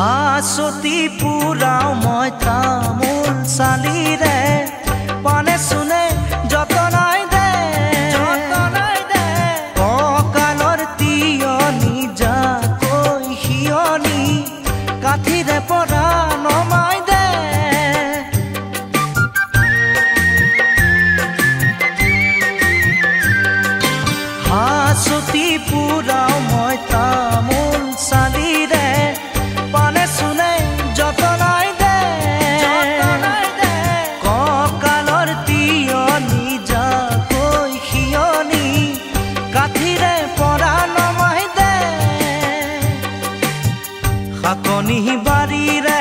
হাসতি পুৰাও মই তামোল চালিৰে পানে চুনে যতনাই দে কঁকালৰ তিয়নি যাকৈ হিয়নি কাঠিৰে পৰা নমাই দে হাসতি পুৰাও মই তামোল চালিৰে পানে চুনে যতনাই দে কঁকালৰ তিয়নি যাকৈ হিয়নি কাঠিৰে পৰা নমাই দে শাকনি বাৰীৰে